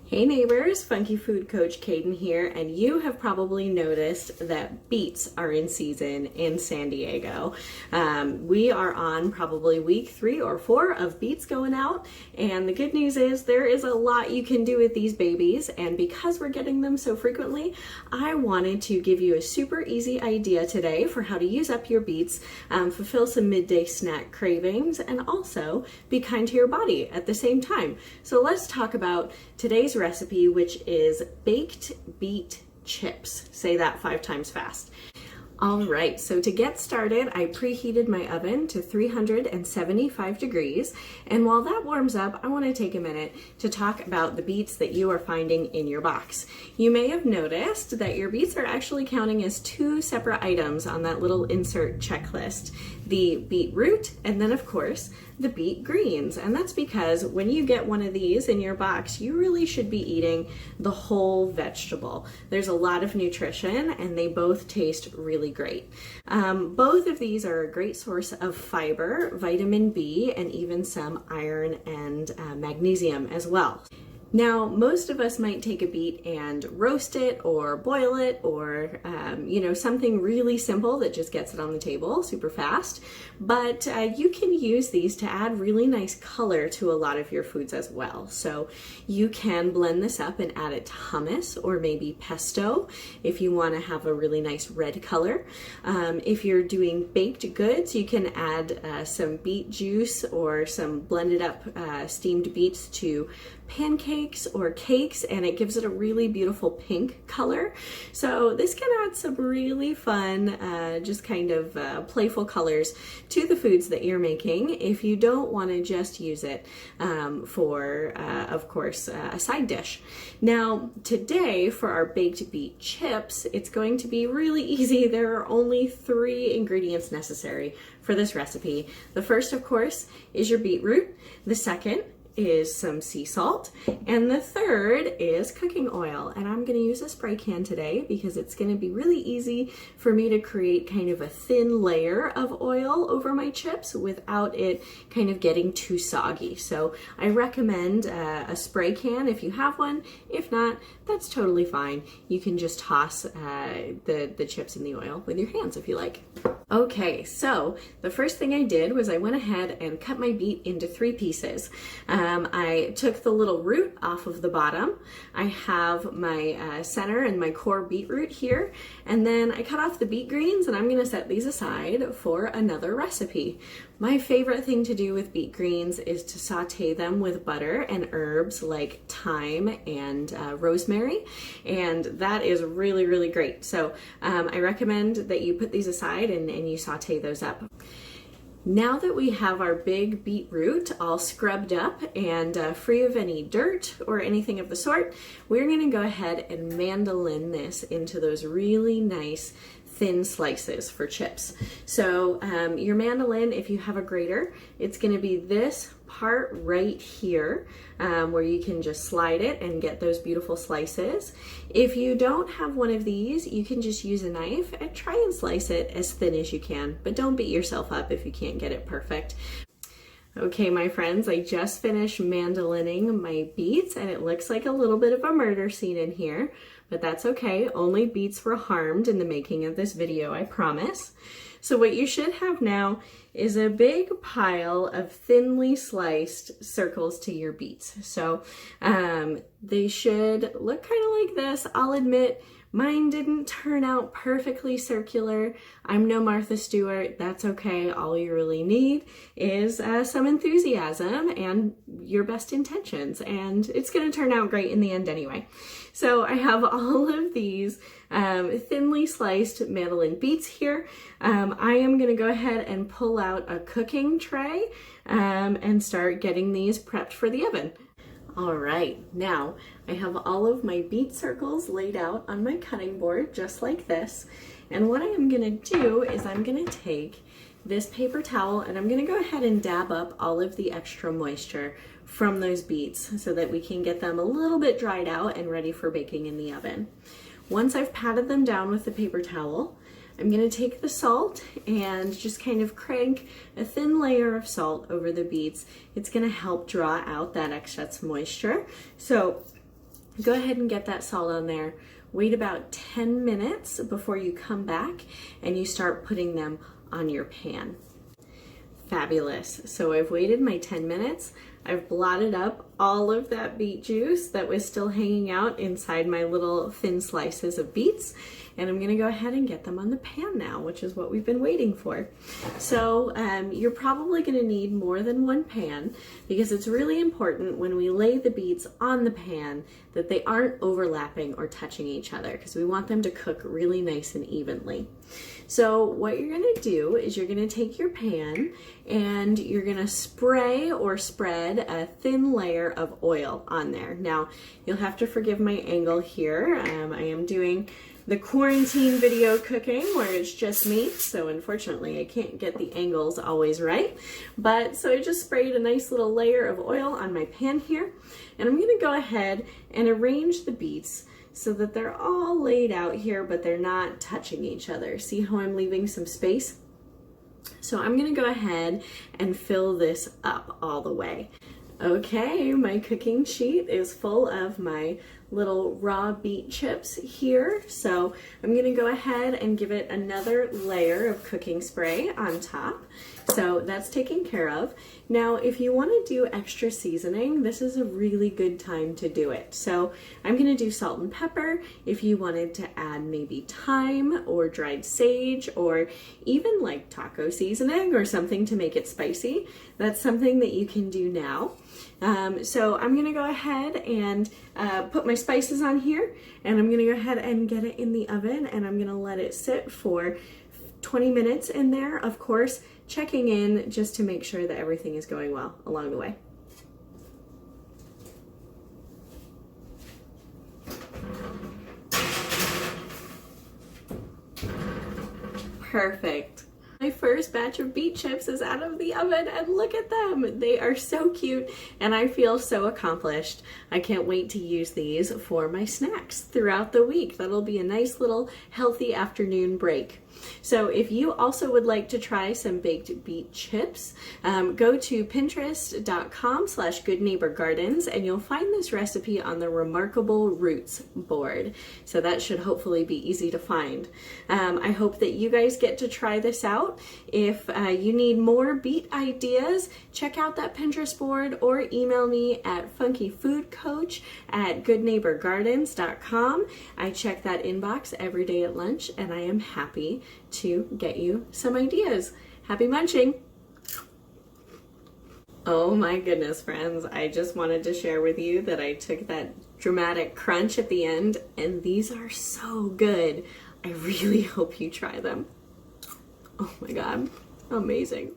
Hey neighbors, Funky Food Coach Caden here, and you have probably noticed that beets are in season in San Diego. We are on probably week 3 or 4 of beets going out, and the good news is there is a lot you can do with these babies, and because we're getting them so frequently, I wanted to give you a super easy idea today for how to use up your beets, fulfill some midday snack cravings, and also be kind to your body at the same time. So let's talk about today's recipe, which is baked beet chips. Say that 5 times fast. All right, so to get started, I preheated my oven to 375 degrees. And while that warms up, I want to take a minute to talk about the beets that you are finding in your box. You may have noticed that your beets are actually counting as 2 separate items on that little insert checklist. The beet root, and then of course, the beet greens. And that's because when you get one of these in your box, you really should be eating the whole vegetable. There's a lot of nutrition and they both taste really great. Both of these are a great source of fiber, vitamin B, and even some iron and magnesium as well. Now, most of us might take a beet and roast it or boil it or, something really simple that just gets it on the table super fast. But you can use these to add really nice color to a lot of your foods as well. So you can blend this up and add it to hummus or maybe pesto if you want to have a really nice red color. If you're doing baked goods, you can add some beet juice or some blended up steamed beets to pancakes or cakes, and it gives it a really beautiful pink color. So this can add some really fun, just kind of playful colors to the foods that you're making if you don't want to just use it for, of course, a side dish. Now, today for our baked beet chips, it's going to be really easy. There are only 3 ingredients necessary for this recipe. The first, of course, is your beetroot. The second is some sea salt, and the third is cooking oil. And I'm going to use a spray can today because it's going to be really easy for me to create kind of a thin layer of oil over my chips without it kind of getting too soggy. So I recommend a spray can if you have one. If not, that's totally fine. You can just toss the chips in the oil with your hands if you like. Okay, so the first thing I did was I went ahead and cut my beet into 3 pieces. I took the little root off of the bottom. I have my center and my core beetroot here, and then I cut off the beet greens, and I'm going to set these aside for another recipe. My favorite thing to do with beet greens is to saute them with butter and herbs like thyme and rosemary, and that is really, really great. So I recommend that you put these aside and you saute those up. Now that we have our big beetroot all scrubbed up and free of any dirt or anything of the sort, we're going to go ahead and mandolin this into those really nice thin slices for chips. So your mandolin, if you have a grater, it's going to be this part right here where you can just slide it and get those beautiful slices. If you don't have one of these, you can just use a knife and try and slice it as thin as you can, but don't beat yourself up if you can't get it perfect. Okay, my friends, I just finished mandolining my beets, and it looks like a little bit of a murder scene in here, but that's okay. Only beets were harmed in the making of this video, I promise. So what you should have now is a big pile of thinly sliced circles to your beets. So they should look kind of like this. I'll admit, mine didn't turn out perfectly circular. I'm no Martha Stewart. That's okay. All you really need is some enthusiasm and your best intentions, and it's going to turn out great in the end anyway. So I have all of these thinly sliced mandolin beets here. I am going to go ahead and pull out a cooking tray and start getting these prepped for the oven. All right, now I have all of my beet circles laid out on my cutting board just like this. And what I am gonna do is I'm gonna take this paper towel and I'm gonna go ahead and dab up all of the extra moisture from those beets so that we can get them a little bit dried out and ready for baking in the oven. Once I've patted them down with the paper towel, I'm going to take the salt and just kind of crank a thin layer of salt over the beets. It's going to help draw out that excess moisture. So Go ahead and get that salt on there. Wait about 10 minutes before you come back and you start putting them on your pan. Fabulous. So I've waited my 10 minutes. I've blotted up all of that beet juice that was still hanging out inside my little thin slices of beets. And I'm gonna go ahead and get them on the pan now, which is what we've been waiting for. So you're probably gonna need more than one pan because it's really important when we lay the beets on the pan that they aren't overlapping or touching each other because we want them to cook really nice and evenly. So what you're gonna do is you're gonna take your pan and you're gonna spray or spread a thin layer of oil on there. Now, you'll have to forgive my angle here. I am doing the quarantine video cooking where it's just me, so unfortunately I can't get the angles always right. But so I just sprayed a nice little layer of oil on my pan here, and I'm gonna go ahead and arrange the beets so that they're all laid out here, but they're not touching each other. See how I'm leaving some space? So I'm gonna go ahead and fill this up all the way. Okay, my cooking sheet is full of my little raw beet chips here. So I'm gonna go ahead and give it another layer of cooking spray on top. So that's taken care of. Now, if you wanna do extra seasoning, this is a really good time to do it. So I'm gonna do salt and pepper. If you wanted to add maybe thyme or dried sage or even like taco seasoning or something to make it spicy, that's something that you can do now. So I'm gonna go ahead and put my spices on here, and I'm gonna go ahead and get it in the oven, and I'm gonna let it sit for 20 minutes in there, of course, checking in just to make sure that everything is going well along the way. Perfect. My first batch of beet chips is out of the oven, and look at them. They are so cute and I feel so accomplished. I can't wait to use these for my snacks throughout the week. That'll be a nice little healthy afternoon break. So if you also would like to try some baked beet chips, go to pinterest.com/goodneighborgardens and you'll find this recipe on the Remarkable Roots board. So that should hopefully be easy to find. I hope that you guys get to try this out. If you need more beet ideas, check out that Pinterest board or email me at funkyfoodcoach@goodneighborgardens.com. I check that inbox every day at lunch and I am happy to get you some ideas. Happy munching! Oh my goodness, friends, I just wanted to share with you that I took that dramatic crunch at the end, and these are so good. I really hope you try them. Oh my God, amazing.